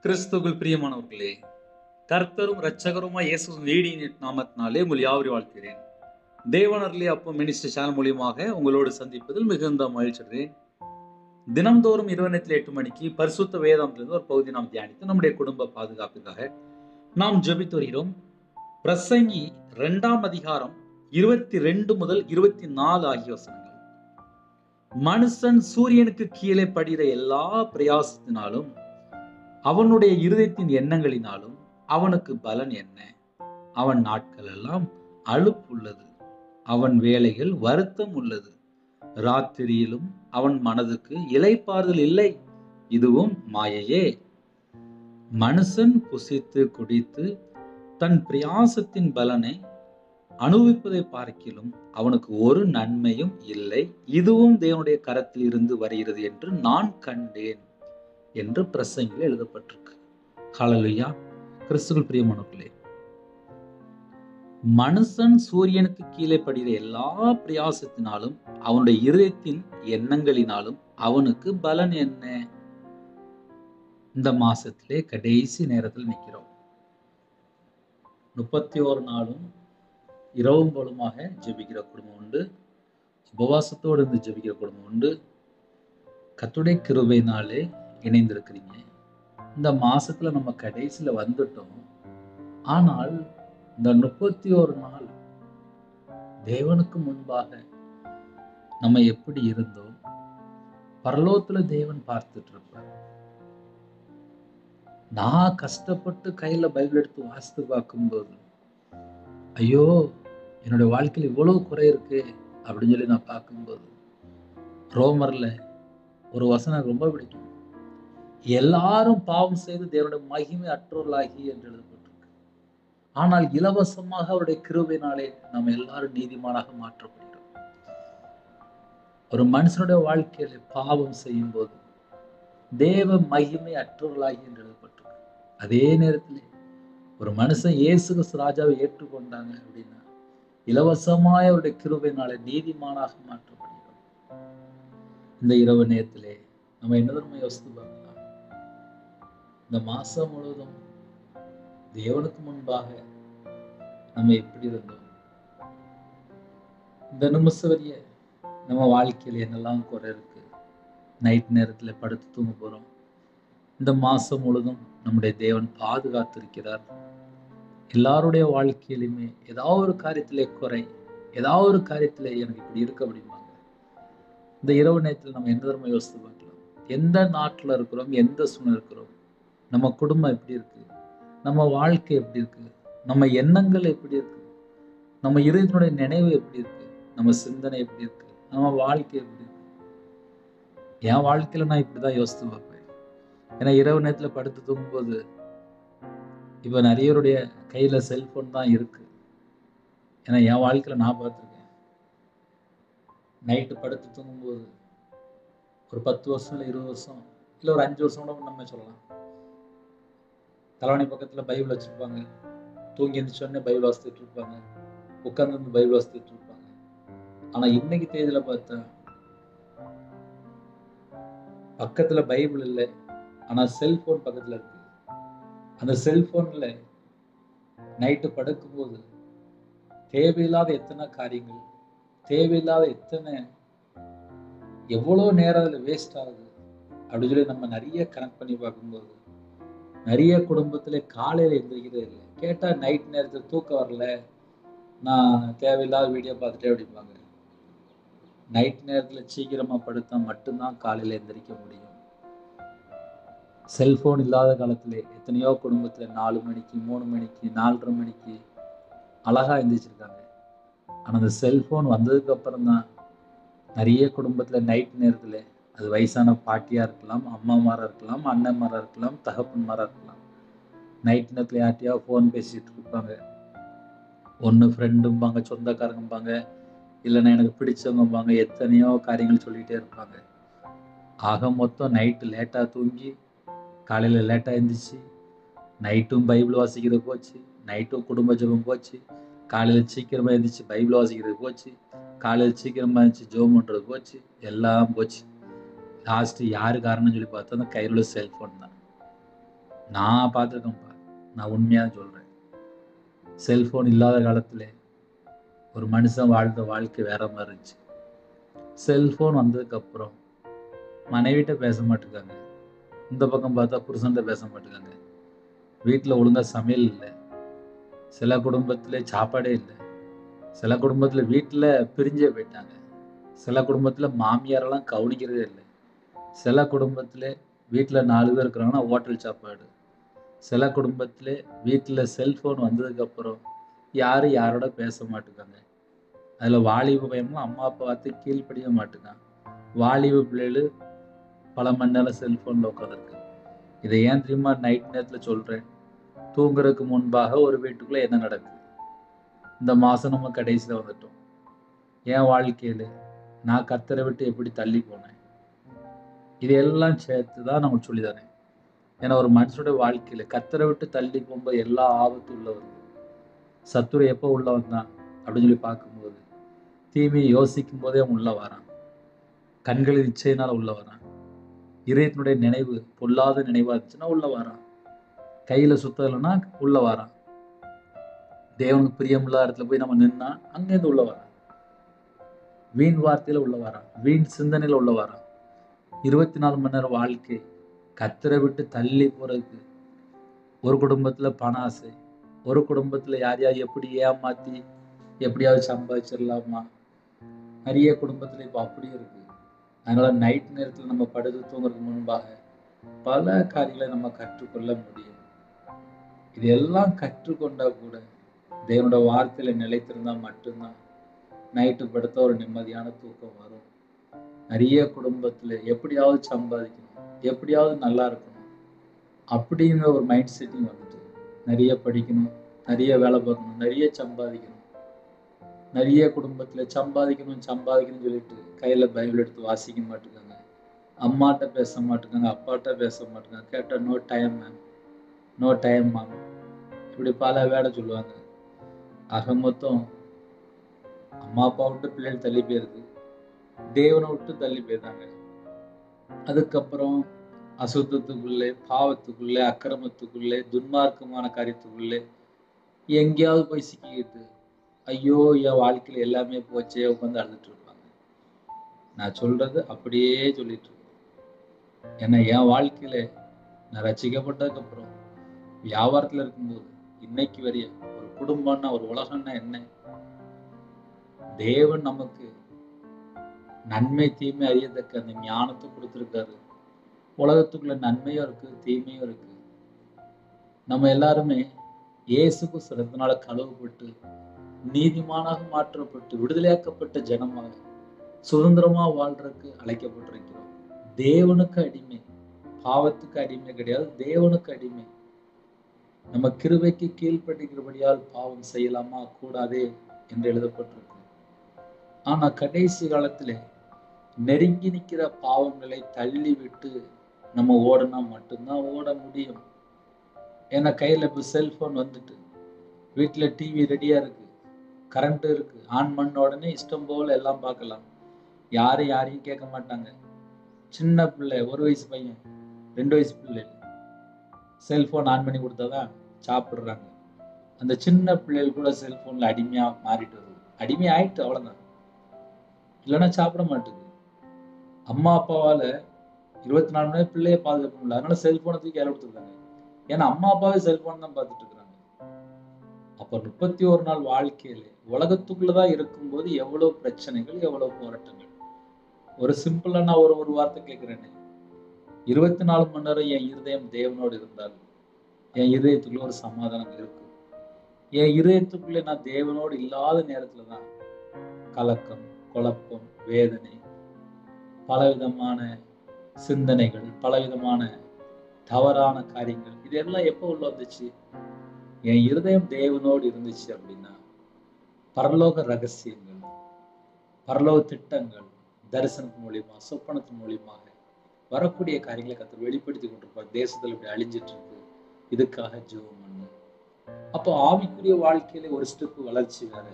கிறிஸ்துவுக்குள் பிரியமானவர்களே, கர்த்தரும் இரட்சகருமாய் இயேசுவின் நீடிய நாமத்தினாலே உங்கள் யாவரையும் வாழ்த்துகிறேன். தேவனர்லி அப்போ மினிஸ்டர் சேனல் மூலியமாக உங்களோடு சந்திப்பதில் மிகுந்த மகிழ்ச்சி அடைகிறேன். தினம்தோறும் இரவு நேரத்தில் 8 மணிக்கு பரிசுத்த வேதாந்தத்திலிருந்து ஒரு பகுதி நாம் தியானித்து நம்முடைய குடும்ப பாதுகாப்புக்காக நாம் ஜெபித்து வருகிறோம். பிரசங்கி 2ஆம் அதிகாரம் 22 முதல் 24 ஆகிய வசனங்கள். மனுஷன் சூரியனுக்கு கீழே படுகிற எல்லா பிரயாசத்தினாலும் அவனுடைய இருதயத்தின் எண்ணங்களினாலும் அவனுக்கு பலன் என்ன? அவன் நாட்கள் எல்லாம் அலுப்புள்ளது, அவன் வேலைகள் வருத்தம் உள்ளது. ராத்திரியிலும் அவன் மனதுக்கு இளைப்பாறுதல் இல்லை, இதுவும் மாயையே. மனுஷன் புசித்து குடித்து தன் பிரயாசத்தின் பலனை அனுபவிப்பதை பார்க்கிலும் அவனுக்கு ஒரு நன்மையும் இல்லை, இதுவும் தேவனுடைய கரத்தில் இருந்து வருகிறது என்று நான் கண்டேன் என்று பிரசங்கில் எழுதப்பட்டிருக்கு. ஹல்லேலூயா. கிறிஸ்துவுக்குள் பிரியமானவர்களே, மனுஷன் சூரியனுக்கு கீழே படுகிற எல்லா பிரயாசத்தினாலும் அவனுடைய இருதயத்தின் எண்ணங்களினாலும் அவனுக்கு பலன் என்ன? இந்த மாசத்திலே கடைசி நேரத்தில் நிற்கிறோம். 31 நாளும் இரவும் பகலுமாக ஜெபிக்கிற குடும்பம் உண்டு, உபவாசத்தோடு இருந்து ஜெபிக்கிற குடும்பம் உண்டு. கர்த்தருடைய கிருபையினாலே இணைந்திருக்கிறீங்க. இந்த மாசத்துல நம்ம கடைசியில வந்துட்டோம். ஆனால் இந்த 31 நாள் தேவனுக்கு முன்பாக நம்ம எப்படி இருந்தோம், பரலோகத்துல தேவன் பார்த்துட்டு இருப்பார். நான் கஷ்டப்பட்டு கையில பைபிள் எடுத்து வாசித்து பார்க்கும்போது, ஐயோ என்னுடைய வாழ்க்கையில் இவ்வளவு குறை இருக்கு அப்படின்னு சொல்லி நான் பார்க்கும்போது, ரோமர்ல ஒரு வசனம் ரொம்ப பிடிக்கும். எல்லாரும் பாவம் செய்து தேவனுடைய மகிமை அற்றோர்களாகி என்று எழுதப்பட்டிருக்கு. ஆனால் இலவசமாக அவருடைய கிருபையினாலே நம்ம எல்லாரும் நீதிமானாக மாற்றப்படுகிறோம். ஒரு மனுஷனுடைய வாழ்க்கையில பாவம் செய்யும் போது தேவ மகிமை அற்றோர்களாகி என்று எழுதப்பட்டிருக்கு. அதே நேரத்தில் ஒரு மனுஷன் இயேசு கிறிஸ்து ராஜாவை ஏற்றுக்கொண்டாங்க அப்படின்னா இலவசமாய் அவருடைய கிருபையினாலே நீதிமானாக மாற்றப்படுகிறோம். இந்த இரவு நேரத்திலே நம்ம என்ன தர்மம் யோசித்து பார்க்கலாம். இந்த மாசம் முழுவதும் தேவனுக்கு முன்பாக நம்ம எப்படி இருந்தோம்? இந்த நிமிஷம் வரைய நம்ம வாழ்க்கையில என்னெல்லாம் குறை இருக்கு? நைட் நேரத்துல படுத்து தூங்க போறோம். இந்த மாசம் முழுதும் நம்முடைய தேவன் பாதுகாத்திருக்கிறார். எல்லாருடைய வாழ்க்கையிலுமே ஏதாவது ஒரு காரியத்திலே குறை, ஏதாவது ஒரு காரியத்திலே எனக்கு இப்படி இருக்க அப்படிம்பாங்க. இந்த இரவு நேரத்தில் நம்ம எந்த தர்மம் யோசித்து பார்க்கலாம். எந்த நாட்டுல இருக்கிறோம், எந்த சூழ்நிலை இருக்கிறோம், நம்ம குடும்பம் எப்படி இருக்கு, நம்ம வாழ்க்கை எப்படி இருக்கு, நம்ம எண்ணங்கள் எப்படி இருக்கு, நம்ம இருதயத்தினுடைய நினைவு எப்படி இருக்கு, நம்ம சிந்தனை எப்படி இருக்கு, நம்ம வாழ்க்கை எப்படி இருக்கு. என் வாழ்க்கையில நான் இப்படிதான் யோசித்து பார்ப்பேன். ஏன்னா இரவு நேரத்துல படுத்து தூங்கும்போது இப்ப நிறையருடைய கையில செல்போன் தான் இருக்கு. ஏன்னா என் வாழ்க்கையில நான் பார்த்துருக்கேன். நைட்டு படுத்து தூங்கும்போது ஒரு 10 வருஷம் இல்லை 20 வருஷம் இல்லை ஒரு 5 வருஷம் கூட நம்ம சொல்லலாம், தலைவணி பக்கத்துல பைபிள் வச்சிருப்பாங்க. தூங்கி எழுந்திரிச்சோடனே பைபிள் வாசித்துட்டு இருப்பாங்க, உட்கார்ந்து வந்து பைபிள் வாசித்துட்டு இருப்பாங்க. ஆனா இன்னைக்கு தேதியில பார்த்தா பக்கத்துல பைபிள் இல்லை, ஆனா செல்போன் பக்கத்துல இருக்கு. அந்த செல்போன்ல நைட்டு படுக்கும்போது தேவையில்லாத எத்தனை காரியங்கள், தேவையில்லாத எவ்வளோ நேரம் அதுல வேஸ்ட் ஆகுது அப்படின்னு சொல்லி நம்ம நிறைய கனெக்ட் பண்ணி பார்க்கும்போது நிறைய குடும்பத்துல காலையில எந்திரிக்கிறதே இல்லை. கேட்டா நைட் நேரத்துல தூக்கம் வரல, நான் தேவையில்லாத வீடியோ பார்த்துட்டே அப்படிம்பாங்க. நைட் நேரத்துல சீக்கிரமா படுத்தா மட்டும்தான் காலையில எந்திரிக்க முடியும். செல்போன் இல்லாத காலத்திலே எத்தனையோ குடும்பத்துல 4 மணிக்கு 3 மணிக்கு 4:30 மணிக்கு அழகா எந்திரிச்சிருக்காங்க. ஆனா அந்த செல்போன் வந்ததுக்கு அப்புறம் தான் நிறைய குடும்பத்துல நைட் நேரத்துல, அது வயசான பாட்டியா இருக்கலாம், அம்மாமாரா இருக்கலாம், அண்ணன்மாரா இருக்கலாம், தகப்பன்மாரா இருக்கலாம், நைட் நேரத்துல யார்ட்டையா ஃபோன் பேசிட்டு இருப்பாங்க. ஒன்று ஃப்ரெண்டும்பாங்க, சொந்தக்காரங்கம்பாங்க, இல்லைன்னா எனக்கு பிடிச்சவங்கம்பாங்க, எத்தனையோ காரியங்கள் சொல்லிகிட்டே இருப்பாங்க. ஆக மொத்தம் நைட்டு லேட்டாக தூங்கி காலையில் லேட்டாக எழுந்திரிச்சு நைட்டும் பைபிள் வாசிக்கிறது போச்சு, நைட்டும் குடும்ப ஜெபம் போச்சு, காலையில் சீக்கிரமாக எழுந்திரிச்சு பைபிள் வாசிக்கிறது போச்சு, காலையில் சீக்கிரமாக எழுந்திரிச்சு ஜெபம் பண்ணுறது போச்சு, எல்லாம் போச்சு. லாஸ்ட்டு யாரு காரணம்னு சொல்லி பார்த்தா அந்த கையில் உள்ள செல்ஃபோன் தான். நான் பார்த்துருக்கேன்ப்பா. நான் உண்மையாக சொல்கிறேன். செல்ஃபோன் இல்லாத காலத்தில் ஒரு மனுஷன் வாழ்ந்த வாழ்க்கை வேற மாதிரி இருந்துச்சு. செல்ஃபோன் வந்ததுக்கப்புறம் மனைவிட்ட பேச மாட்டேங்காங்க, இந்த பக்கம் பார்த்தா புருஷன்கிட்ட பேச மாட்டேங்காங்க, வீட்டில் ஒழுங்காக சமையல் இல்லை, சில குடும்பத்தில் சாப்பாடே இல்லை, சில குடும்பத்தில் வீட்டில் பிரிஞ்சே போயிட்டாங்க, சில குடும்பத்தில் மாமியாரெல்லாம் கவனிக்கிறதே இல்லை, சில குடும்பத்தில் வீட்டில் 4 பேர் இருக்கிறாங்கன்னா ஹோட்டல் சாப்பாடு, சில குடும்பத்தில் வீட்டில் செல்ஃபோன் வந்ததுக்கப்புறம் யாரும் யாரோட பேச மாட்டேங்காங்க. அதில் வாலிப பையன்லாம் அம்மா அப்பா பார்த்து கீழ்ப்படிய மாட்டேங்கான். வாலிப பிள்ளைகள் பல மணி நேரம் செல்ஃபோனில் உட்காந்துருக்கு. இதை ஏன் தெரியுமா நைட் நேரத்தில் சொல்கிறேன்? தூங்குறதுக்கு முன்பாக ஒரு வீட்டுக்குள்ளே என்ன நடக்குது? இந்த மாதம் நம்ம கடைசியில் வந்துட்டோம். என் வாழ்க்கையில் நான் கர்த்தரை விட்டு எப்படி தள்ளி போனேன், இதையெல்லாம் சேர்த்து தான் நம்ம சொல்லி தரேன். ஏன்னா ஒரு மனுஷனுடைய வாழ்க்கையில் கர்த்தரை விட்டு தள்ளி போகும்போது எல்லா ஆபத்தும் உள்ள வருது. சத்துரு எப்போ உள்ள வந்தான் அப்படின்னு சொல்லி பார்க்கும்போது தீமையை யோசிக்கும் போதே அவன் உள்ள வரான். கண்களின் இச்சையினால உள்ள வரான். இதயத்தினுடைய நினைவு பொல்லாத நினைவா இருந்துச்சுன்னா உள்ள வரான். கையில சுத்தம் இல்லைன்னா உள்ள வரான். தேவனுக்கு பிரியமில்லாத இடத்துல போய் நம்ம நின்னா அங்கேருந்து உள்ள வரான். வீண் வார்த்தையில உள்ள வரான். வீண் சிந்தனையில உள்ள வரான். 24 மணி நேரம் வாழ்க்கை கர்த்தரை விட்டு தள்ளி போறதுக்கு ஒரு குடும்பத்துல பண ஆசை, ஒரு குடும்பத்துல யாரையாவது எப்படி ஏமாத்தி எப்படியாவது சம்பாதிச்சிடலாமா, நிறைய குடும்பத்துல இப்போ அப்படியே இருக்கு. அதனால நைட் நேரத்துல நம்ம படுத்து தூங்குறதுக்கு முன்பாக பல காரியங்களை நம்ம கற்றுக்கொள்ள முடியும். இது எல்லாம் கற்றுக்கொண்டா கூட தேவனோட வார்த்தையில நிலைத்திருந்தா மட்டும்தான் நைட்டு படுத்த ஒரு நிம்மதியான தூக்கம் வரும். நிறைய குடும்பத்துல எப்படியாவது சம்பாதிக்கணும், எப்படியாவது நல்லா இருக்கணும் அப்படிங்கிற ஒரு மைண்ட் செட்டிங் வந்துட்டு நிறைய படிக்கணும், நிறைய வேலை பார்க்கணும், நிறைய சம்பாதிக்கணும். நிறைய குடும்பத்துல சம்பாதிக்கணும்னு சொல்லிட்டு கையில பைபிள் எடுத்து வாசிக்க மாட்டேங்காங்க, அம்மாட்ட பேச மாட்டேங்காங்க, அப்பாட்ட பேச மாட்டேங்காங்க. கேட்டா no time ma'am, no time ma'am, இப்படி பல வேலை சொல்லுவாங்க. ஆக மொத்தம் அம்மா அப்பா விட்டு பிள்ளைகள் தள்ளி போயிருக்கு, தேவனை விட்டு தள்ளி போயிருந்தாங்க. அதுக்கப்புறம் அசுத்தத்துக்குள்ளே, பாவத்துக்குள்ளே, அக்கிரமத்துக்குள்ளே, துன்மார்க்கமான காரியத்துக்குள்ளே எங்கேயாவது போய் சிக்கிக்கிட்டு ஐயோ என் வாழ்க்கையில எல்லாமே போச்சே உட்காந்து அழுதுட்டு இருப்பாங்க. நான் சொல்றது அப்படியே சொல்லிட்டு இருக்கேன். ஏன்னா என் வாழ்க்கையில நான் ரசிக்கப்பட்டதுக்கு அப்புறம் வியாபாரத்துல இருக்கும்போது இன்னைக்கு வரைய ஒரு குடும்பம்னா ஒரு உலகம்னா என்ன, தேவன் நமக்கு நன்மை தீமை அறியத்தக்க அந்த ஞானத்தை கொடுத்திருக்காரு. உலகத்துக்குள்ள நன்மையும் இருக்கு, தீமையும் இருக்கு. நம்ம எல்லாருமே இயேசுக்கு சிறந்தனால கழுவப்பட்டு நீதிமானாக மாற்றப்பட்டு விடுதலையாக்கப்பட்ட ஜனமாக சுதந்திரமா வாழ்றதுக்கு அழைக்கப்பட்டிருக்கிறோம். தேவனுக்கு அடிமை, பாவத்துக்கு அடிமை கிடையாது, தேவனுக்கு அடிமை. நம்ம கிருபைக்கு கீழ்ப்பட்டிருக்கிறபடியால் பாவம் செய்யலாமா கூடாதே என்று எழுதப்பட்டிருக்கு. ஆனா கடைசி காலத்திலே நெருங்கி நிற்கிற பாவங்களை தள்ளி விட்டு நம்ம ஓடனா மட்டும்தான் ஓட முடியும். ஏன்னா கையில இப்ப செல்போன் வந்துட்டு, வீட்டுல டிவி ரெடியா இருக்கு, கரண்ட் இருக்கு, ஆன் பண்ண உடனே இஷ்டம் போல எல்லாம் பார்க்கலாம். யாரையும் கேட்க மாட்டாங்க. சின்ன பிள்ளை, 1 வயசு பையன், 2 வயசு பிள்ளை செல்போன் ஆன் பண்ணி கொடுத்தாதான் சாப்பிடுறாங்க. அந்த சின்ன பிள்ளைகள் கூட செல்போன்ல அடிமையா மாறிட்டு வருது. அடிமை ஆயிட்டு அவ்வளவுதான், இல்லைன்னா சாப்பிட மாட்டேங்குது. அம்மா அப்பாவால 24 மணி நேரம் பிள்ளைய பாதுகாக்க முடியல, அதனால செல்போனை தூக்கி கையில கொடுத்துருக்காங்க. ஏன்னா அம்மா அப்பாவே செல்போன் தான் பார்த்துட்டு இருக்கிறாங்க. அப்ப 31 நாள் வாழ்க்கையில உலகத்துக்குள்ளதான் இருக்கும்போது எவ்வளவு பிரச்சனைகள், எவ்வளவு போராட்டங்கள். ஒரு சிம்பிளா நான் ஒரு வார்த்தை கேட்கிறேன். 24 மணி நேரம் என் இருதயம் தேவனோடு இருந்தால் என் இதயத்துக்குள்ள ஒரு சமாதானம் இருக்கு. என் இதயத்துக்குள்ள நான் தேவனோடு இல்லாத நேரத்துலதான் கலக்கம், குழப்பம், வேதனை, பலவிதமான சிந்தனைகள், பலவிதமான தவறான காரியங்கள், இதெல்லாம் எப்போ உள்ள வந்துச்சு? என் இருதயம் தேவனோடு இருந்துச்சு அப்படின்னா பரலோக ரகசியங்கள், பரலோக திட்டங்கள் தரிசனத்தின் மூலியமா, சொப்பனத்தின் மூலியமாக வரக்கூடிய காரியங்களை கர்த்தர் வெளிப்படுத்தி கொண்டிருப்பார். தேசத்துல இப்படி அழிஞ்சிட்டு இருக்கு, இதுக்காக ஜெபம் பண்ணு. அப்போ ஆவிக்குரிய வாழ்க்கையில ஒரு ஸ்டெப் வளர்ச்சி வேற,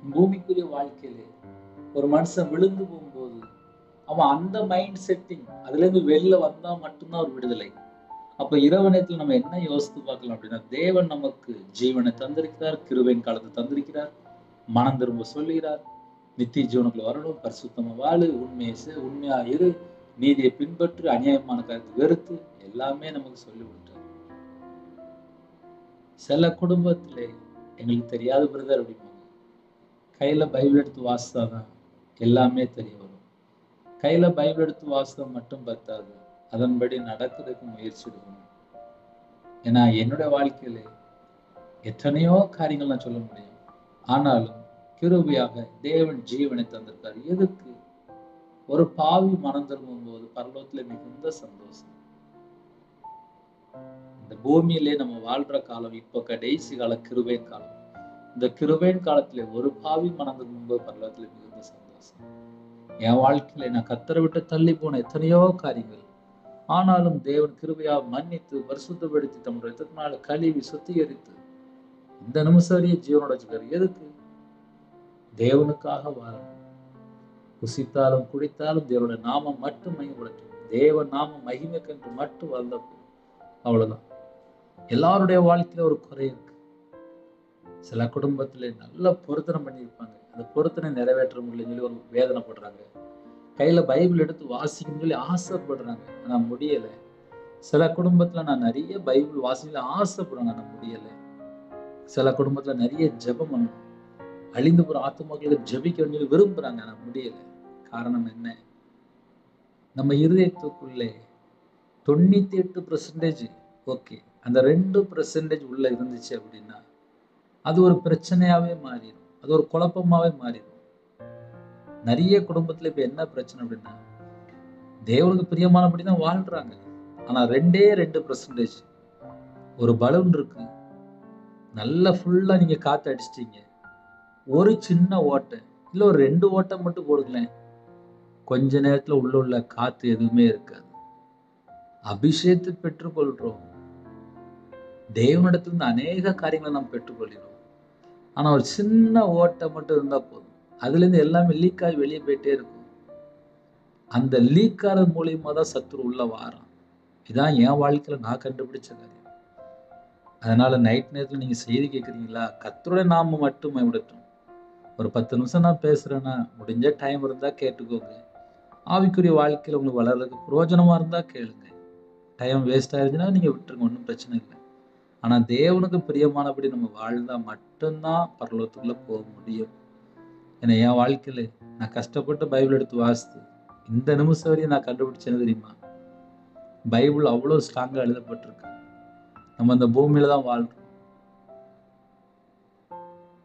பூமிக்குரிய வாழ்க்கையில ஒரு மனுஷன் விழுந்து போகும்போது அவன் அந்த மைண்ட் செட்டிங் அதுல இருந்து வெளில வந்தா மட்டும்தான் ஒரு விடுதலை. அப்ப இரவு நேரத்தில் நம்ம என்ன யோசித்து பார்க்கலாம் அப்படின்னா, தேவன் நமக்கு ஜீவனை தந்திருக்கிறார், கிருபையின் காலத்தை தந்திருக்கிறார், மனம் திரும்ப சொல்லுகிறார், நித்திய ஜீவனுக்குள்ள வரணும், பரிசுத்தமா வாழு, உண்மையா இரு, நீதியை பின்பற்று, அநியாயமான காரியத்தை வெறுத்து, எல்லாமே நமக்கு சொல்லி விட்டார். சில குடும்பத்திலே எங்களுக்கு தெரியாத பிரதர் அப்படிம்பாங்க. கையில பைபிள் எடுத்து வாசித்தாதான் எல்லாமே தெரிய வரும். கையில பைபிள் எடுத்து வாசித்தா மட்டும் பத்தாது, அதன்படி நடக்கிறதுக்கு முயற்சி எடுக்கணும். ஏன்னா என்னுடைய வாழ்க்கையில எத்தனையோ காரியங்கள் நான் சொல்ல முடியும். ஆனாலும் கிருபையாக தேவன் ஜீவனை தந்திருக்காரு. எதுக்கு? ஒரு பாவி மனம் திரும்பும் போது பரலோகத்துல மிகுந்த சந்தோஷம். இந்த பூமியிலே நம்ம வாழ்ற காலம் இப்ப கடைசி கால கிருபையின் காலம். இந்த கிருபையின் காலத்துல ஒரு பாவி மனம் திரும்பும் போது பரலோகத்துல மிகுந்த சந்தோஷம். என் வாழ்க்கையில நான் கத்தரை விட்டு தள்ளி போன எத்தனையோ காரியங்கள், ஆனாலும் தேவன் கிருபையா மன்னித்து பரிசுத்தப்படுத்தி தம்முடைய ரத்தத்தினால கழுவி சுத்திகரித்து இந்த நிமிஷம் வரைய ஜீவனோட வச்சுக்காரு. எதுக்கு? தேவனுக்காக வாழணும். புசித்தாலும் குடித்தாலும் தேவனுடைய நாமம் மட்டும் மையப்படட்டும், தேவன் நாமம் மகிமைக்கென்று மட்டும் வாழ்ந்த போதும். அவ்வளவுதான். எல்லாருடைய வாழ்க்கையில ஒரு குறை இருக்கு. சில குடும்பத்துல நல்ல பொருத்தனை பண்ணியிருப்பாங்க, அந்த பொருத்தனை நிறைவேற்ற முடியலன்னு சொல்லி ஒரு வேதனைப்படுறாங்க. கையில பைபிள் எடுத்து வாசிக்கணும்னு சொல்லி ஆசைப்படுறாங்க, ஆனா முடியல. சில குடும்பத்துல நான் நிறைய பைபிள் வாசிக்கல ஆசைப்படுறாங்க, ஆனா முடியல. சில குடும்பத்துல நிறைய ஜெபம் பண்ணணும், அழிந்து போற ஆத்துமாக்களுக்கு ஜெபிக்க வேண்டிய விரும்புறாங்க, ஆனா முடியல. காரணம் என்ன? நம்ம இருதயத்துக்குள்ளே 98% ஓகே, அந்த 2% உள்ள இருந்துச்சு அப்படின்னா அது ஒரு பிரச்சனையாவே மாறிடும், அது ஒரு குழப்பமாவே மாறிடும். நிறைய குடும்பத்துல இப்ப என்ன பிரச்சனை அப்படின்னா, தேவனுக்கு பிரியமானபடிதான் வாழ்றாங்க, ஆனா 2% ஒரு பலூன் இருக்கு, நல்லா ஃபுல்லா நீங்க காத்து அடிச்சிட்டீங்க, ஒரு சின்ன ஓட்டை இல்ல ஒரு 2 ஓட்டை மட்டும் போடுங்களேன், கொஞ்ச நேரத்துல உள்ள காத்து எதுவுமே இருக்காது. அபிஷேகத்தை பெற்றுக்கொள்றோம், தேவனிடத்திலிருந்து அநேக காரியங்களை நாம் பெற்றுக்கொள்கிறோம். ஆனா ஒரு சின்ன ஓட்டை மட்டும் இருந்தா போதும், அதுல இருந்து எல்லாமே லீக் ஆகி வெளியே போயிட்டே இருக்கும். அந்த லீக் ஆகிறது மூலியமா தான் சத்துரு உள்ள வாரான். இதான் என் வாழ்க்கையில நான் கண்டுபிடிச்ச காரியம். அதனால நைட் நேரத்துல நீங்க செய்தி கேட்குறீங்களா, கர்த்தருடைய நாமம் மட்டும் விடட்டும். ஒரு 10 நிமிஷம் நான் பேசுறேன்னா முடிஞ்ச டைம் இருந்தா கேட்டுக்கோங்க. ஆவிக்குரிய வாழ்க்கையில உங்களுக்கு வளர்றதுக்கு பிரயோஜனமா இருந்தா கேளுங்க. டைம் வேஸ்ட் ஆயிருச்சுன்னா நீங்க விட்டுருங்க, ஒன்றும் பிரச்சனை இல்லை. ஆனா தேவனுக்கு பிரியமானபடி நம்ம வாழ்ந்தா மட்டும்தான் பரலோகத்துக்குள்ள போக முடியும். ஏன்னா என் வாழ்க்கையில நான் கஷ்டப்பட்டு பைபிள் எடுத்து வாசித்து இந்த நிமிஷம் வரையும் நான் கண்டுபிடிச்சேன்னு தெரியுமா, பைபிள் அவ்வளவு ஸ்ட்ராங்கா எழுதப்பட்டிருக்கு. நம்ம இந்த பூமியில தான் வாழ்றோம்.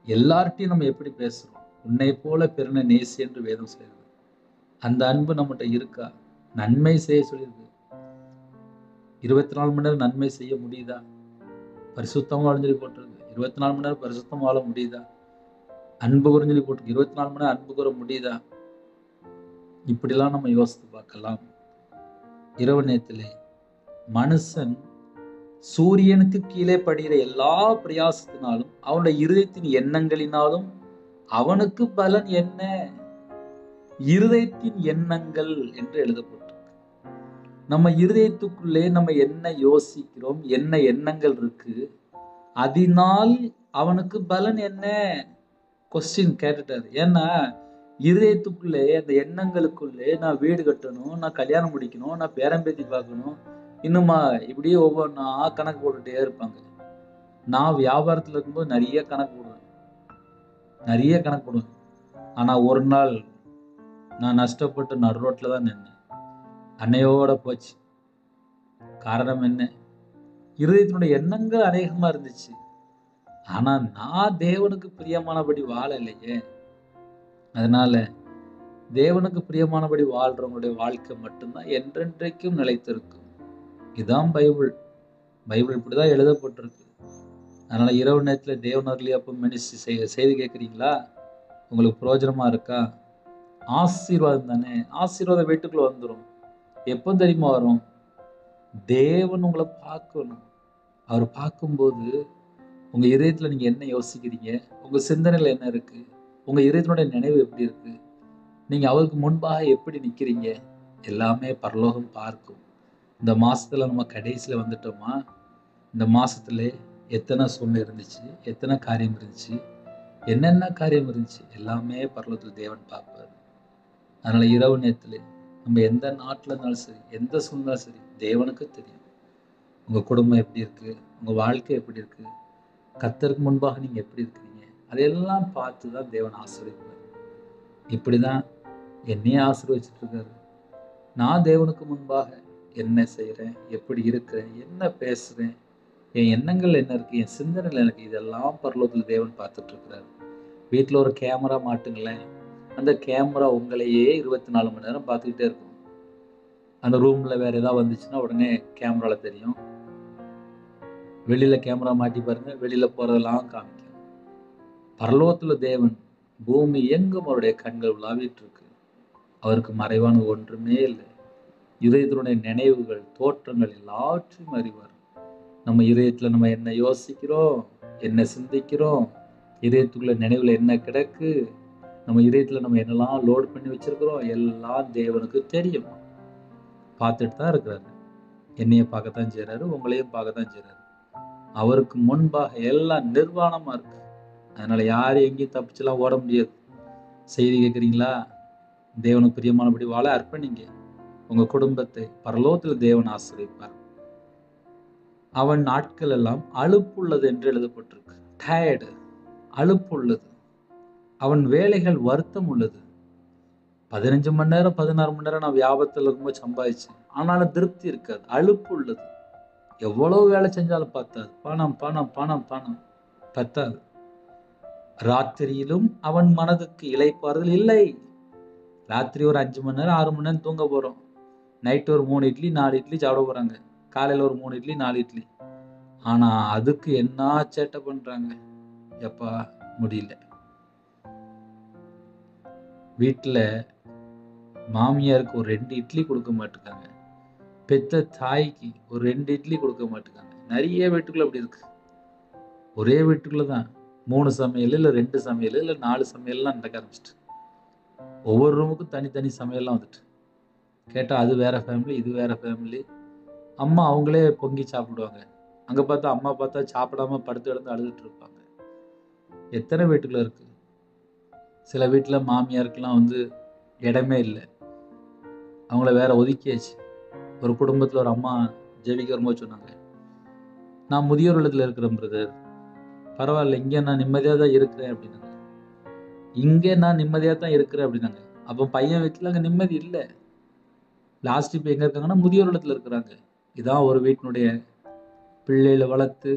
எல்லார்ட்டையும் நம்ம எப்படி பேசுறோம்? உன்னை போல பிறனை நேசி என்று வேதம் சொல்லுது. அந்த அன்பு நம்மகிட்ட இருக்கா? நன்மை செய்ய சொல்லியிருக்கு. 24 மணி நேரம் நன்மை செய்ய முடியுதா? பரிசுத்தமா வாழ சொல்லி போட்டிருக்கு. 24 மணி நேரம் பரிசுத்தமா வாழ முடியுதா? அன்பு கூறன்னு சொல்லி போட்டிருக்கு. 24 மணி நேரம் அன்பு கூற முடியுதா? இப்படிலாம் நம்ம யோசித்து பார்க்கலாம். இரவு நேரத்திலே மனுஷன் சூரியனுக்கு கீழே படுகிற எல்லா பிரயாசத்தினாலும் அவனுடைய இருதயத்தின் எண்ணங்களினாலும் அவனுக்கு பலன் என்ன? இருதயத்தின் எண்ணங்கள் என்று எழுதப்பட்டிருக்கு. நம்ம இருதயத்துக்குள்ளே நம்ம என்ன யோசிக்கிறோம், என்ன எண்ணங்கள் இருக்கு, அதனால் அவனுக்கு பலன் என்ன? கொஸ்டின் கேட்டுட்டாரு. ஏன்னா இருதயத்துக்குள்ளே அந்த எண்ணங்களுக்குள்ளே நான் வீடு கட்டணும், நான் கல்யாணம் முடிக்கணும், நான் பேரம்பேத்தி பார்க்கணும், இன்னுமா இப்படியே ஒவ்வொன்றா கணக்கு போட்டுட்டே இருப்பாங்க. நான் வியாபாரத்துல இருக்கும்போது நிறைய கணக்கு போடுவேன். ஆனா ஒரு நாள் நான் நஷ்டப்பட்டு நடு ரோட்ல தான் நின்னேன். அன்னையோட போச்சு. காரணம் என்ன? இருதயத்தினுடைய எண்ணங்கள் அநேகமா இருந்துச்சு, ஆனா நான் தேவனுக்கு பிரியமானபடி வாழலையே. அதனால தேவனுக்கு பிரியமானபடி வாழ்றவங்களுடைய வாழ்க்கை மட்டும்தான் என்றென்றைக்கும் நிலைத்திருக்கும். இதுதான் பைபிள். இப்படிதான் எழுதப்பட்டிருக்கு. அதனால இரவு நேரத்துல தேவனர்லி அப்போ மினிஸ்ட்ரி செய்தி கேட்குறீங்களா? உங்களுக்கு பிரயோஜனமா இருக்கா? ஆசீர்வாதம் தானே. ஆசீர்வாதம் வீட்டுக்குள்ள வந்துடும். எப்போ தெரியுமா வரும்? தேவன் உங்களை பார்க்கணும். அவர் பார்க்கும்போது உங்க இதயத்துல நீங்க என்ன யோசிக்கிறீங்க, உங்க சிந்தனையில என்ன இருக்கு, உங்க இதயத்தினுடைய நினைவு எப்படி இருக்கு, நீங்க அவருக்கு முன்பாக எப்படி நிக்கிறீங்க, எல்லாமே பரலோகம் பார்க்கும். இந்த மாசத்துல நம்ம கடைசியில வந்துட்டோமா? இந்த மாசத்துல எத்தனை சூழ்நிலை இருந்துச்சு, எத்தனை காரியம் இருந்துச்சு, என்னென்ன காரியம் இருந்துச்சு, எல்லாமே பரலோகத்துல தேவன் பார்ப்பாரு. அதனால இரவு நேரத்துல நம்ம எந்த நாட்டுல இருந்தாலும் சரி, எந்த சூழ்நிலை சரி, தேவனுக்கு தெரியும். உங்க குடும்பம் எப்படி இருக்கு, உங்க வாழ்க்கை எப்படி இருக்கு, கர்த்தருக்கு முன்பாக நீங்க எப்படி இருக்கிறீங்க, அதையெல்லாம் பார்த்து தான் தேவன் ஆசீர்வதிப்பார். இப்படிதான் என்னையே ஆசீர்வதிச்சிட்டு இருக்காரு. நான் தேவனுக்கு முன்பாக என்ன செய்றேன், எப்படி இருக்கிறேன், என்ன பேசுறேன், என் எண்ணங்கள் என்ன இருக்கு, என் சிந்தனைகள் என்ன இருக்கு, இதெல்லாம் பரலோகத்துல தேவன் பார்த்துட்டு இருக்கிறாரு. வீட்டுல ஒரு கேமரா மாட்டுங்களேன். அந்த கேமரா உங்களையே 24 மணி நேரம் பார்த்துக்கிட்டே இருக்கும். அந்த ரூம்ல வேற ஏதாவது வந்துச்சுன்னா உடனே கேமரால தெரியும். வெளியில கேமரா மாட்டி பாருங்க, வெளியில போறதெல்லாம் காமிக்கும். பரலோகத்துல தேவன் பூமி எங்கும் அவருடைய கண்கள் உலாவிட்டு இருக்கு. அவருக்கு மறைவான ஒன்றுமே இல்லை. இதயத்தினுடைய நினைவுகள், தோற்றங்கள் எல்லாவற்றையும் அறிவார். நம்ம இதயத்துல நம்ம என்ன யோசிக்கிறோம், என்ன சிந்திக்கிறோம், இதயத்துக்குள்ள நினைவுல என்ன கிடக்கு, நம்ம இதயத்துல நம்ம என்னெல்லாம் லோட் பண்ணி வச்சிருக்கிறோம், எல்லாம் தேவனுக்கு தெரியும். பார்த்துட்டு தான் இருக்கிறாரு. என்னைய பார்க்கத்தான் செய்றாரு, உங்களையும் பார்க்கத்தான் செய்றாரு. அவருக்கு முன்பாக எல்லாம் நிர்வாணமா இருக்கு. அதனால யாரும் எங்கேயும் தப்பிச்செல்லாம் ஓட முடியாது. செய்தி கேட்குறீங்களா? தேவனுக்கு பிரியமானபடி வாழ அர்ப்பணிங்க. உங்க குடும்பத்தை பரலோகத்தில் தேவன் ஆசீர்வதிப்பார். அவன் நாட்கள் எல்லாம் அலுப்புள்ளது என்று எழுதப்பட்டிருக்கு. டயர்டு, அலுப்புள்ளது. அவன் வேலைகள் வருத்தம் உள்ளது. 15 மணி நேரம் 16 மணி நேரம் நான் வியாபாரத்தில் இருக்கும்போது சம்பாதிச்சேன். ஆனாலும் திருப்தி இருக்காது. அலுப்பு உள்ளது. எவ்வளவு வேலை செஞ்சாலும் பத்தாது. பணம் பணம் பணம் பணம் பத்தாது. ராத்திரியிலும் அவன் மனதுக்கு இளைப்பாறுதல் இல்லை. ராத்திரி ஒரு 5 மணி நேரம் 6 மணி நேரம் தூங்க போறோம். நைட் ஒரு 3 இட்லி 4 இட்லி சாப்பிட போறாங்க. காலையில ஒரு 3 இட்லி 4 இட்லி. ஆனா அதுக்கு என்ன சேட்டை பண்றாங்க. எப்பா முடியல. வீட்டுல மாமியாருக்கு ஒரு 2 இட்லி கொடுக்க மாட்டேங்காங்க. பெத்த தாய்க்கு ஒரு 2 இட்லி கொடுக்க மாட்டேங்காங்க. நிறைய வீட்டுக்குள்ள அப்படி இருக்கு. ஒரே வீட்டுக்குள்ள தான் 3 சமையல் இல்ல 2 சமையல் இல்ல 4 சமையல்லாம் நடக்க ஆரம்பிச்சிட்டு. ஒவ்வொரு ரூமுக்கும் தனித்தனி சமையல்லாம் வந்துட்டு. கேட்டா அது வேற ஃபேமிலி, இது வேற ஃபேமிலி. அம்மா அவங்களே பொங்கி சாப்பிடுவாங்க. அங்க பார்த்தா அம்மா பார்த்தா சாப்பிடாம படுத்து கிடந்து அழுதுட்டு இருப்பாங்க. எத்தனை வீட்டுக்குள்ள இருக்கு. சில வீட்டுல மாமியாருக்கெல்லாம் இடமே இல்லை. அவங்கள வேற ஒதுக்கியாச்சு. ஒரு குடும்பத்துல ஒரு அம்மா ஜெபிக்க வரும்போது சொன்னாங்க, நான் முதியோர் இல்லத்துல இருக்கிறேன் பிரதர், பரவாயில்ல, இங்க நான் நிம்மதியா தான் இருக்கிறேன் அப்படின்னாங்க. இங்கே நான் நிம்மதியா தான் இருக்கிறேன் அப்படின்னாங்க. அப்போ பையன் வீட்டுல அங்க நிம்மதி இல்லை. லாஸ்ட் இப்ப எங்க இருக்காங்கன்னா முதியோர் இல்லத்துல இருக்கிறாங்க. இதான் ஒரு வீட்டினுடைய பிள்ளைகளை வளர்த்து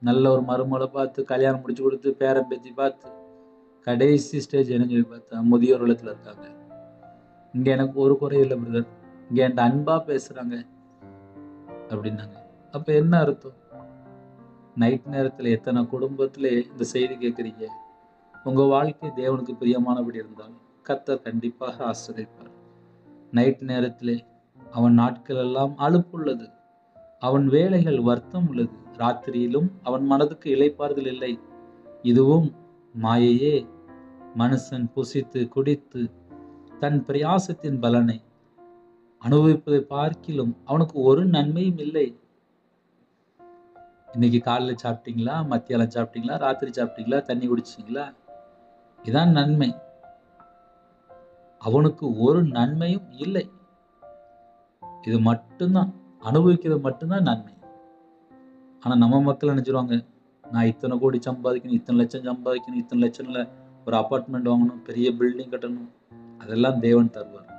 நல்ல ஒரு மருமகளை பார்த்து கல்யாணம் முடிச்சு கொடுத்து பேரன் பேத்தி பார்த்து கடைசி ஸ்டேஜ் என்ன சொல்லி பார்த்தா முதியோர் இல்லத்துல இருக்காங்க. இங்க எனக்கு ஒரு குறை இல்லை பிரதர், இங்க என்கிட்ட அன்பா பேசுறாங்க அப்படின்னாங்க. அப்ப என்ன அர்த்தம்? நைட் நேரத்துல எத்தனை குடும்பத்துல இந்த செய்தி கேட்குறீங்க. உங்க வாழ்க்கை தேவனுக்கு பிரியமானபடி இருந்தால் கர்த்தர் கண்டிப்பாக ஆசீர்வதிப்பார். நைட் நேரத்திலே அவன் நாட்கள் எல்லாம் அலுப்புள்ளது, அவன் வேலைகள் வருத்தம் உள்ளது. ராத்திரியிலும் அவன் மனதுக்கு இளைப்பாறுதல் இல்லை. இதுவும் மாயையே. மனுஷன் புசித்து குடித்து தன் பிரயாசத்தின் பலனை அனுபவிப்பதை பார்க்கிலும் அவனுக்கு ஒரு நன்மையும் இல்லை. இன்னைக்கு காலைல சாப்பிட்டீங்களா, மத்தியானம் சாப்பிட்டீங்களா, ராத்திரி சாப்பிட்டீங்களா, தண்ணி குடிச்சீங்களா? இதான் நன்மை. அவனுக்கு ஒரு நன்மையும் இல்லை. இது மட்டும்தான், அனுபவிக்கிறது மட்டும்தான் நன்மை. ஆனா நம்ம மக்கள் நினைச்சிருவாங்க, நான் இத்தனை கோடி சம்பாதிக்கணும், இத்தனை லட்சம் சம்பாதிக்கணும், இத்தனை லட்சம்ல ஒரு அபார்ட்மெண்ட் வாங்கணும், பெரிய பில்டிங் கட்டணும். அதெல்லாம் தேவன் தருவார்.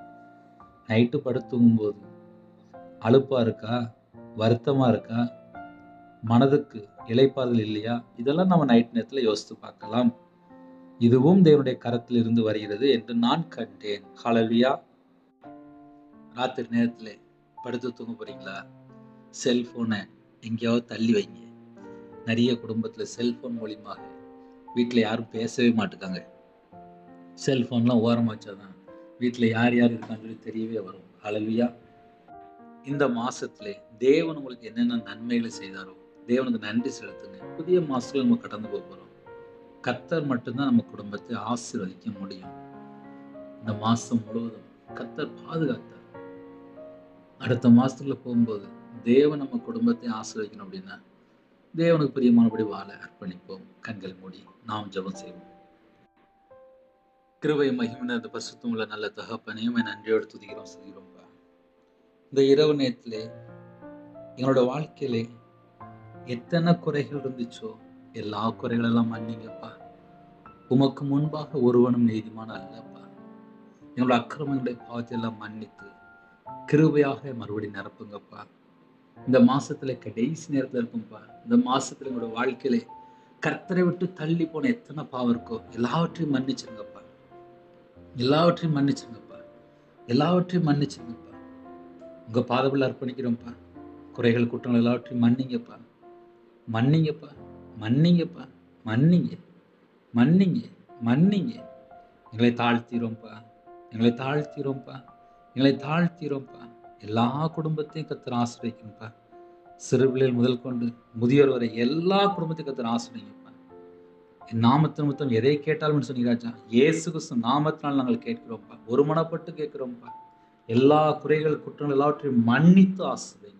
நைட்டு படுத்து தூங்கும்போது அலுப்பா இருக்கா, வருத்தமா இருக்கா, மனதுக்கு இளைப்பாறுதல் இல்லையா, இதெல்லாம் நம்ம நைட் நேரத்துல யோசித்து பார்க்கலாம். இதுவும் தேவனுடைய கரத்தில் இருந்து வருகிறது என்று நான் கண்டேன். ஹல்லேலூயா. ராத்திரி நேரத்துல படுத்து தூங்க போறீங்களா? செல்போனை எங்கேயாவது தள்ளி வைங்க. நிறைய குடும்பத்துல செல்போன் மூலியமாக வீட்டுல யாரும் பேசவே மாட்டுக்காங்க. செல்போன்லாம் ஓரமா வச்சாதான் வீட்டுல யார் யார் இருக்கான்னு சொல்லி தெரியவே வரும். ஹல்லேலூயா. இந்த மாசத்துல தேவன் உங்களுக்கு என்னென்ன நன்மைகளை செய்தாரோ தேவனுக்கு நன்றி செலுத்துங்க. புதிய மாசத்துல நம்ம கடந்து போக போறோம். கர்த்தர் மட்டும்தான் நம்ம குடும்பத்தை ஆசீர்வதிக்க முடியும். இந்த மாசம் முழுவதும் கர்த்தர் பாதுகாத்தார். அடுத்த மாசத்துல போகும்போது தேவன் நம்ம குடும்பத்தை ஆசீர்வதிக்கணும் அப்படின்னா தேவனுக்கு பிரியமானபடி வாழ அர்ப்பணிப்போம். கண்களை மூடி நாம் ஜெபம் செய்வோம். கிருபை மகிமை அந்த பரிசுத்தம் உள்ள நல்ல தகப்பனே, உம்மை நன்றியோடு துதிக்கிறோம் சொல்கிறோம்ப்பா. இந்த இரவு நேரத்திலே எங்களோட வாழ்க்கையிலே எத்தனை குறைகள் இருந்துச்சோ எல்லா குறைகளெல்லாம் மன்னிங்கப்பா. உமக்கு முன்பாக ஒருவனும் நீதிமான் அல்லப்பா. எங்களோட அக்கிரமங்களுடைய பாவத்தை எல்லாம் மன்னித்து கிருபையாக மறுபடியும் நிரப்புங்கப்பா. இந்த மாசத்துல கடைசி நேரத்துல இருக்கும்பா. இந்த மாசத்துல எங்களோட வாழ்க்கையிலே கர்த்தரை விட்டு தள்ளி போன எத்தனை பாவம் இருக்கோ எல்லாவற்றையும் மன்னிச்சிருங்கப்பா. எல்லாவற்றையும் மன்னிச்சிருங்கப்பா. எல்லாவற்றையும் மன்னிச்சிருங்கப்பா. உங்க பாதத்தில் அர்ப்பணிக்கிறோம்ப்பா. குறைகள் குற்றங்கள் எல்லாவற்றையும் மன்னிங்கப்பா. மன்னிங்கப்பா. மன்னிங்கப்பா. மன்னிங்க. மன்னிங்க. மன்னிங்க. எங்களை தாழ்த்திரோம்ப்பா. எங்களை தாழ்த்திரோம்ப்பா. எங்களை தாழ்த்திரோம்ப்பா. எல்லா குடும்பத்தையும் கர்த்தர் ஆசீர்வதிக்கணும்ப்பா. சிறு பிள்ளைகள் முதல் கொண்டு முதியோர் வரை எல்லா குடும்பத்தையும் கர்த்தர் ஆசீர்வதிங்கப்பா. என் நாமத்தின் நிமித்தம் எதை கேட்டாலும் சொன்னீங்க ராஜா. இயேசு கிறிஸ்து நாமத்தினால் நாங்கள் கேட்கிறோம்ப்பா. ஒருமனப்பட்டு கேட்கிறோம்ப்பா. எல்லா குறைகள் குற்றங்கள் எல்லாவற்றையும் மன்னித்து ஆசீர்வதிங்க.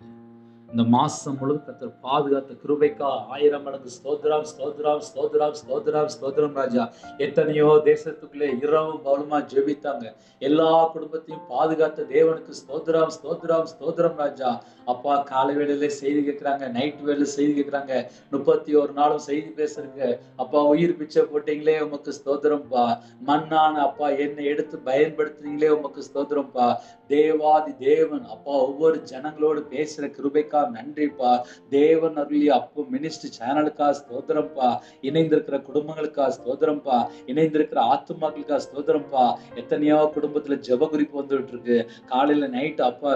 இந்த மாசம் முழுவதும் கர்த்தர் பாதுகாத்த கிருபைக்கா 1000 மடங்கு ஸ்தோத்திரம் ஸ்தோத்திரம் ஸ்தோத்திரம் ஸ்தோத்திரம் ஸ்தோத்திரம் ராஜா. எத்தனையோ தேசத்துக்குள்ளே இரவும் பகலுமா ஜெபித்தாங்க. எல்லா குடும்பத்தையும் பாதுகாத்த தேவனுக்கு ஸ்தோத்திரம் ஸ்தோத்திரம் ஸ்தோத்திரம் ராஜா. அப்பா, காலை வேளையில செய்தி கேட்கிறாங்க, நைட் வேளையில செய்தி கேட்கிறாங்க, 31 நாளும் செய்தி பேசுறீங்க. அப்பா, உயிர் பிச்சை போட்டீங்களே உமக்கு ஸ்தோத்திரம்ப்பா. மண்ணான அப்பா என்னை எடுத்து பயன்படுத்துறீங்களே உமக்கு ஸ்தோத்திரம்ப்பா. தேவாதி தேவன் அப்பா ஒவ்வொரு ஜனங்களோடு பேசுற கிருபைக்கா நன்றிப்பா. தேவன் அருளிய அப்போ மினிஸ்ட்ரி சேனலுக்கா ஸ்தோத்திரம்ப்பா. இணைந்திருக்கிற குடும்பங்களுக்கா ஸ்தோத்திரம்ப்பா. இணைந்திருக்கிற ஆத்துமாக்களுக்கா ஸ்தோத்திரம்ப்பா. எத்தனையோ குடும்பத்துல ஜெப குறிப்பு வந்துட்டு இருக்கு. காலையில நைட் அப்பா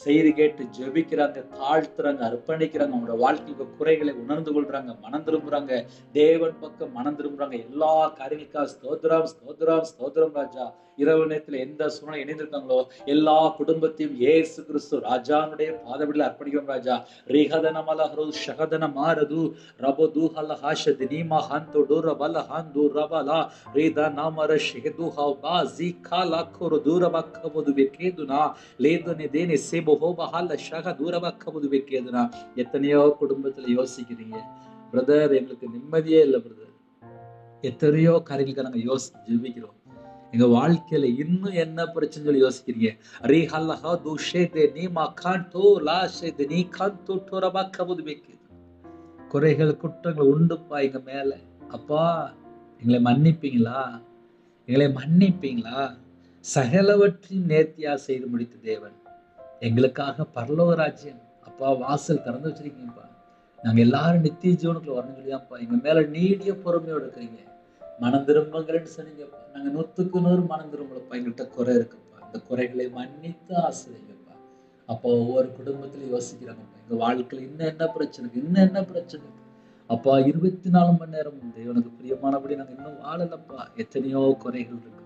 செய்தி கேட்டு ஜெபிக்கிறாங்க, தாழ்த்துறாங்க, அர்ப்பணிக்கிறாங்க. அவங்களோட வாழ்க்கைக்கு குறைகளை உணர்ந்து கொள்றாங்க, மனம் திரும்புறாங்க, தேவன் பக்கம் மனம் திரும்புறாங்க. எல்லா காரியங்களுக்காக ஸ்தோத்திரம் ஸ்தோத்திரம் ஸ்தோத்திரம் ராஜா. இரவு நேரத்துல எந்த சூழ்நிலை இணைந்திருக்காங்களோ எல்லா குடும்பத்தையும் இயேசு கிறிஸ்து ராஜானுடைய பாதபடியில் அர்ப்பணிக்கிறோம் ராஜா. ரிஹதன மலஹரு ஷஹதன மாரது ரபது ஹலஹாஷதி நீமா ஹந்து டூர பல ஹந்து ரபலா ரித நாமர ஷஹது ஹபா ஜிகாலா குரு தூர பக்கபது வெக்கேதுனா லேதனே தேனே சேபோ பஹல ஷஹ தூர பக்கபது வெக்கேதுனா. எத்தனையோ குடும்பத்துல யோசிக்கிறீங்க பிரதர், எங்களுக்கு நிம்மதியே இல்லை பிரதர். எத்தனையோ காரியங்களுக்கு நாங்க யோசிச்சு ஜெபிக்கிறோம். எங்க வாழ்க்கையில இன்னும் என்ன பிரச்சனை சொல்லி யோசிக்கிறீங்க. குறைகள் குற்றங்கள் உண்டுப்பா எங்க மேல. அப்பா, எங்களை மன்னிப்பீங்களா? எங்களை மன்னிப்பீங்களா? சகலவற்றையும் நேர்த்தியா செய்து முடித்த தேவன் எங்களுக்காக பரலோக ராஜ்யம் அப்பா வாசல் திறந்து வச்சிருக்கீங்கப்பா. நாங்க எல்லாரும் நித்திய ஜீவனுக்குள்ள வரணும் சொல்லியாப்பா எங்க மேல நீடிய பொறுமையோடு இருக்கிறீங்க. மனம் திரும்புங்கள்னு சொன்னீங்கப்பா. நாங்க 100க்கு 100 மனம் திரும்பலப்பா. எங்கள்கிட்ட குறை இருக்குப்பா. அந்த குறைகளை மன்னித்து ஆசீர்வதிங்கப்பா. அப்போ ஒவ்வொரு குடும்பத்திலும் யோசிக்கிறாங்கப்பா, எங்க வாழ்க்கையில இன்னும் என்ன பிரச்சனை இருக்கு, இன்னும் என்ன பிரச்சனை இருக்கு. அப்பா 24 மணி நேரம் தேவனுக்கு பிரியமானபடி நாங்க இன்னும் வாழலப்பா. எத்தனையோ குறைகள் இருக்குப்பா.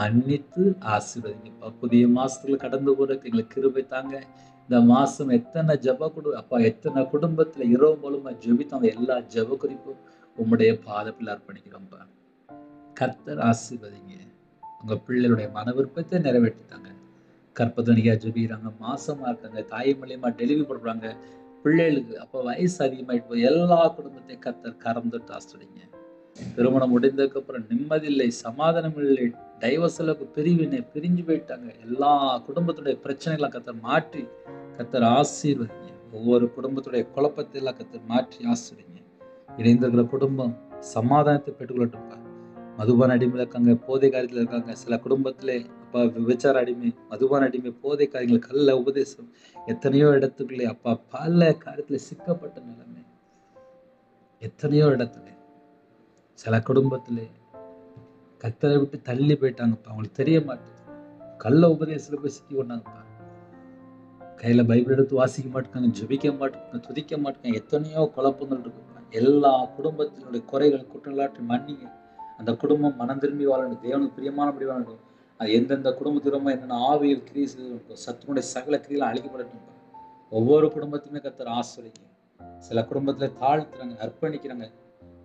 மன்னித்து ஆசீர்வதிங்கப்பா. புதிய மாசத்துல கடந்து போறதுக்கு எங்களுக்கு கிருபை தாங்க. இந்த மாசம் எத்தனை ஜெப அப்பா எத்தனை குடும்பத்துல இரவு மூலமா ஜெபித்தாங்க. எல்லா ஜெப குறிப்பும் உம்முடைய பாதத்தில் அர்ப்பணிக்கிறோம்ப்பா. கர்த்தர் ஆசீர்வதிங்க. உங்க பிள்ளைகளுடைய மன விருப்பத்தை நிறைவேற்றித்தாங்க. கற்பதனியா ஜெபிக்கிறாங்க, மாசமா இருக்காங்க, தாய் மூலியமா டெலிவரி பண்றாங்க, பிள்ளைகளுக்கு அப்ப வயசு அதிகமாயிட்டு போய் எல்லா குடும்பத்தையும் கர்த்தர் கறந்துட்டு ஆசிரியங்க. திருமணம் முடிந்ததுக்கு அப்புறம் நிம்மதி இல்லை, சமாதானம் இல்லை, டைவர்ஸ் அளவுக்கு பிரிவினை, பிரிஞ்சு போயிட்டாங்க. எல்லா குடும்பத்துடைய பிரச்சனைகளை கர்த்தர் மாற்றி கர்த்தர் ஆசீர்வதிங்க. ஒவ்வொரு குடும்பத்துடைய குழப்பத்தை எல்லாம் கர்த்தர் மாற்றி ஆசீர்வதிங்க. இணைந்திருக்கிற குடும்பம் சமாதானத்தை பெற்றுக்கொள்ளட்டும்ப்பா. மதுபான அடிமையில் இருக்காங்க, போதை காரியத்தில் இருக்காங்க. சில குடும்பத்திலே அப்பா விபச்சார அடிமை, மதுபான அடிமை, போதை காரியங்கள், கள்ள உபதேசம், எத்தனையோ இடத்துக்குள்ளே அப்பா பல காரியத்துல சிக்கப்பட்ட நிலைமை. எத்தனையோ இடத்துல சில குடும்பத்திலே கர்த்தரை விட்டு தள்ளி போயிட்டாங்கப்பா. அவங்களுக்கு தெரிய மாட்டேங்குது. கள்ள உபதேசத்துல போய் சிக்கி கொண்டாங்கப்பா. கையில பைபிள் எடுத்து வாசிக்க மாட்டாங்க, ஜெபிக்க மாட்டாங்க, துதிக்க மாட்டாங்க. எத்தனையோ குழப்பங்கள் இருக்குப்பா. எல்லா குடும்பத்தினுடைய குறைகள் குற்றங்களாற்றி மன்னிங்க. அந்த குடும்பம் மனம் திரும்பி வாழணும், தேவனுக்கு பிரியமானபடி வாழணும். அது எந்தெந்த குடும்பத்திலுமோ என்னென்ன ஆவியல் கிரீஸ் சத்துனுடைய சகல கிரியிலும் அழிக்கப்படட்டும். ஒவ்வொரு குடும்பத்தையுமே கர்த்தர் ஆசீர்வதிங்க. சில குடும்பத்துல தாழ்த்துறாங்க, அர்ப்பணிக்கிறாங்க.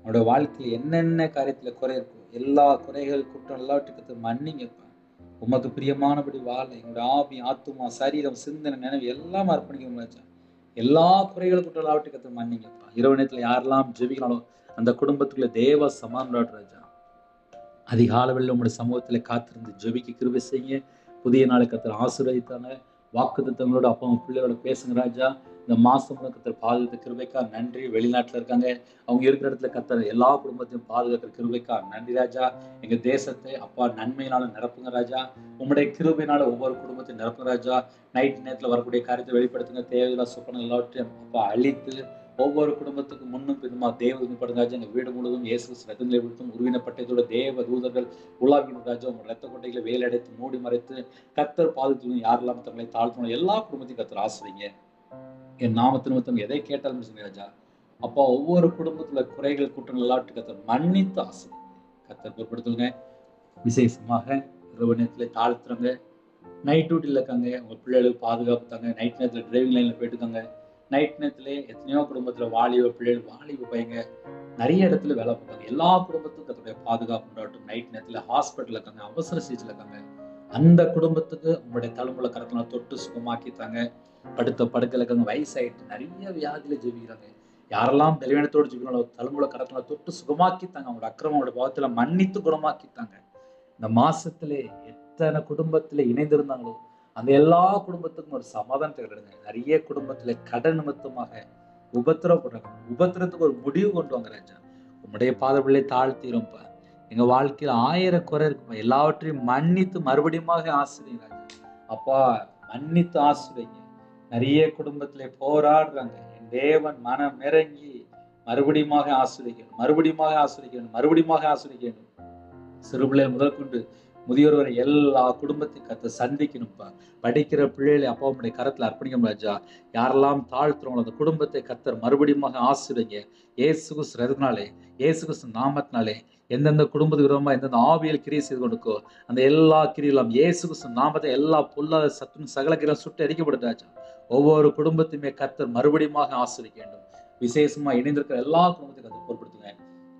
அவனோட வாழ்க்கையில் என்னென்ன காரியத்துல குறை இருக்கோ எல்லா குறைகள் குற்றம் எல்லாவற்றையும் கர்த்தர் மன்னிங்கப்பா. உமக்கு பிரியமானபடி வாழ எங்களுடைய ஆவி, ஆத்துமா, சரீரம், சிந்தனை, நினைவு எல்லாம் அர்ப்பணிக்கணும் ராஜா. எல்லா குறைகளும் குற்றலாவட்டி கற்று மன்னிங்கப்பா. இரவு நேரத்தில் யாரெல்லாம் ஜெபிக்கிறாங்களோ அந்த குடும்பத்துக்குள்ள தேவ சமாதானம் ராஜா. அதிகாலவில் உங்களுடைய சமூகத்துல காத்திருந்து ஜெபிக்க கிருபை செய்யுங்க. புதிய நாளை கத்தர் ஆசீர்வதித்தாங்க. வாக்குத்தத்தங்களோட அப்பா பிள்ளைகளோட பேசுங்க ராஜா. இந்த மாசம் கத்தர் பாதுகாத்த கிருபைக்கா நன்றி. வெளிநாட்டுல இருக்காங்க, அவங்க இருக்கிற இடத்துல கத்தர் எல்லா குடும்பத்தையும் பாதுகாக்கிற கிருபைக்கா நன்றி ராஜா. எங்க தேசத்தை அப்பா நன்மையினால நிரப்புங்க ராஜா. உங்களுடைய கிருபையினால ஒவ்வொரு குடும்பத்தையும் நிரப்புங்க ராஜா. நைட் நேரத்துல வரக்கூடிய காரியத்தை வெளிப்படுத்துங்க. தேவையில்லா சொப்பனம் எல்லாவற்றையும் அப்பா அழித்து ஒவ்வொரு குடும்பத்துக்கும் முன்னும் பின்னுமா தேவ படுங்க ராஜா. எங்க வீடு முழுவதும் இயேசு ரத்தங்களை விடுத்தும் உருவினப்பட்டதோட தேவ தூதர்கள் உலாவிடும் ராஜா. உங்க ரத்த கொட்டைகளை வேலடைத்து மூடி மறைத்து கத்தர் பாதுகாத்து யாரெல்லாம் தங்களை தாழ்த்தணும் எல்லா குடும்பத்தையும் கத்தர் ஆசிரியங்க. என் நாமத்து நிமித்தம் எதை கேட்டாலும் சொல்லுங்க ராஜா. அப்பா ஒவ்வொரு குடும்பத்துல குறைகள் குற்றங்கள் எல்லாவற்றையும் கத்தர் மன்னித்து ஆசிரியங்க. கத்தர் பொறுப்படுத்துங்க. விசேஷமாக இரவு நேரத்துல தாழ்த்துறங்க. நைட் டியூட்டில இருக்காங்க, உங்க பிள்ளைகளுக்கு பாதுகாப்பு தாங்க. நைட் நேரத்துல டிரைவிங் லைன்ல போயிட்டுருக்காங்க. நைட் நேரத்துல எத்தனையோ குடும்பத்துல வாலிப பிள்ளைகள், வாலிப பையங்க நிறைய இடத்துல வேலை பார்ப்பாங்க. எல்லா குடும்பத்துக்கும் அதோடைய பாதுகாப்பு உண்டாட்டும். நைட் நேரத்துல ஹாஸ்பிட்டல் இருக்காங்க, அவசர சிகிச்சையில் இருக்காங்க. அந்த குடும்பத்துக்கு உங்களுடைய தலைமுறை கரத்துல தொட்டு சுகமாக்கித்தாங்க. படுத்த படுக்கையில் இருக்காங்க, வயசாயிட்டு நிறைய வியாதியில ஜெபிக்கிறாங்க. யாரெல்லாம் பலவீனத்தோடு ஜெபிக்கிறாங்களோ தலைமுறை கரத்துல தொட்டு சுகமாக்கித்தாங்க. அவங்களோட அக்கிரமங்களோட பாவத்துல மன்னித்து குணமாக்கித்தாங்க. இந்த மாசத்துல எத்தனை குடும்பத்துல இணைந்திருந்தாங்களோ அந்த எல்லா குடும்பத்துக்கும் ஒரு சமாதானத்தை கிடையாது. நிறைய குடும்பத்துல கடன் நிமித்தமாக உபத்திரப்படுறாங்க. உபத்திரத்துக்கு ஒரு முடிவு கொண்டு வாங்க ராஜா. உங்களுடைய பாதப்பிள்ளை தாழ்த்திருப்பா. எங்க வாழ்க்கையில 1000 குறை இருக்குப்பா. எல்லாவற்றையும் மன்னித்து மறுபடியும் ஆசிரியங்க ராஜா. அப்பா மன்னித்து ஆசிரியங்க. நிறைய குடும்பத்துல போராடுறாங்க. என் தேவன் மனம் இறங்கி மறுபடியும் ஆசிரியக்கணும், மறுபடியும் ஆசிரியக்கணும், மறுபடியும் ஆசிரியக்கணும். சிறுபிள்ளை முதல் கொண்டு முதியோர் வரை எல்லா குடும்பத்தையும் கத்த சந்திக்கணும்ப்பா. படிக்கிற பிள்ளைகளை அப்பா உடைய கரத்துல அர்ப்பணிக்கணும் ராஜா. யாரெல்லாம் தாழ்த்துறவங்களோ அந்த குடும்பத்தை கத்தர் மறுபடியும் ஆசிரியங்க. இயேசு கிறிஸ்து ரத்தத்தினாலே, இயேசு கிறிஸ்து நாமத்தினாலே எந்தெந்த குடும்பத்துக்கு விரோதமா எந்தெந்த ஆவியல் கிரியை செய்து கொண்டுக்கோ அந்த எல்லா கிரியெல்லாம் இயேசு கிறிஸ்து நாமத்தை எல்லா பொல்லாத சத்தும் சகல கிரியும் சுட்டு அடிக்கப்படுது ராஜா. ஒவ்வொரு குடும்பத்தையுமே கத்தர் மறுபடியும் ஆசிரியக்க வேண்டும். விசேஷமா இணைந்திருக்கிற எல்லா குடும்பத்தையும் கத்தர் பொறுப்படுத்துங்க.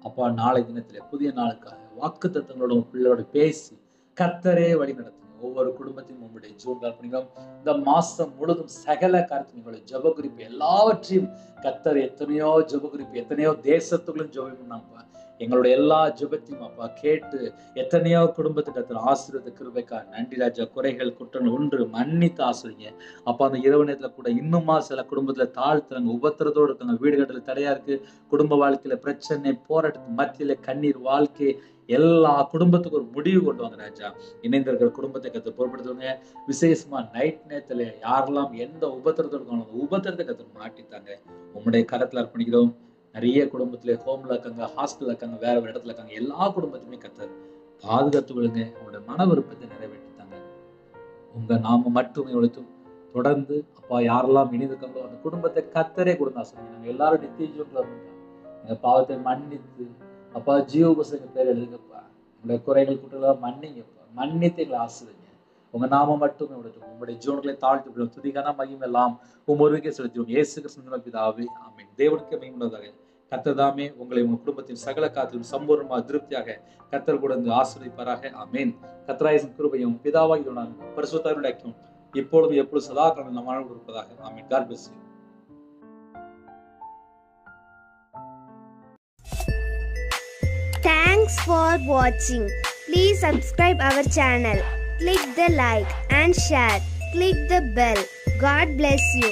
அப்பா நாளை தினத்துல புதிய நாளுக்காக வாக்கு தத்தங்களோட பிள்ளையோட பேசி கத்தரே வழி நடத்துங்க. ஒவ்வொரு குடும்பத்தையும் உங்களுடைய ஜீவன்கள் பண்ணிக்கோம். இந்த மாசம் முழுதும் சகல காரியத்தையும் உங்களுடைய ஜெப குறிப்பு எல்லாவற்றையும் கத்தர் எத்தனையோ ஜெப குறிப்பு எத்தனையோ தேசத்துக்குள்ளும் ஜெபம் பண்ணாப்பா. எங்களுடைய எல்லா ஜெபத்தையும் அப்பா கேட்டு எத்தனையோ குடும்பத்துக்கு கத்தர் ஆசீர்வாத கிருபைக்கா நன்றி ராஜா. குறைகள் குற்றங்கள் ஒன்று மன்னித்து ஆசிரியங்க. அப்பா அந்த இரவு நேரத்துல கூட இன்னுமா சில குடும்பத்துல தாழ்த்துறாங்க, உபத்திரத்தோடு இருக்காங்க. வீடு கட்டுறது தடையா இருக்கு. குடும்ப வாழ்க்கையில பிரச்சனை, போராட்டத்துக்கு மத்தியில கண்ணீர் வாழ்க்கை எல்லா குடும்பத்துக்கும் ஒரு முடிவு கொண்டு வாங்க ராஜா. இணைந்திருக்கிற குடும்பத்தை கத்து பொருட்படுத்துவாங்க. விசேஷமா நைட் நேரத்துல யாரெல்லாம் எந்த உபத்திரத்தோடு இருக்காங்களோ உபத்திரத்தை கத்து மாட்டித்தாங்க. உங்களுடைய கரத்துல அர்ப்பணிக்கிறோம். நிறைய குடும்பத்துல ஹோம்ல இருக்காங்க, ஹாஸ்டல்ல இருக்காங்க, வேற ஒரு இடத்துல இருக்காங்க. எல்லா குடும்பத்தையுமே கத்தர் பாதுகாத்து விடுங்க. அவங்களுடைய மன விருப்பத்தை நிறைவேற்றித்தாங்க. உங்க நாம மட்டும் எடுத்தும் தொடர்ந்து அப்பா யாரெல்லாம் இணைந்திருக்காங்களோ அந்த குடும்பத்தை கத்தரே கொடுத்தா சொல்லுங்க. நாங்க எல்லாரும் நித்திய ஜீவன்ல இருக்கோம். எங்க பாவத்தை மன்னித்து அப்பா ஜீவபசங்க பேர் எழுதுங்கப்பா. உங்களுடைய குறைகள் குற்றலாம் மன்னிங்கப்பா. மன்னித்து எங்களை ஆசிரியங்க. உங்க நாம மட்டுமே விடட்டும். உங்களுடைய ஜீவன்களை தாழ்த்து விடும். துதிக்கான மகிமை எல்லாம் ஒருவருக்கே செலுத்திடும். இயேசு கிறிஸ்து பிதாவே ஆமென். தேவனுக்கு மகிமையுள்ளதாக. கர்த்தர் தாமே உங்களை உங்கள் குடும்பத்தின் சகல காத்திலும் சம்பூர்ணமாக திருப்தியாக கர்த்தர் கூட ஆசீர்வதிப்பாராக. ஆமென். கர்த்தராகிய கிருபையும் பிதாவாகிய பரிசுத்தருடைய ஐக்கியம் இப்பொழுதும் எப்பொழுதும் சதா காலம் நம் வாழ்வில் இருப்பதாக. ஆமென். God bless you. Thanks for watching. Please subscribe our channel. Click the like and share. Click the bell. God bless you.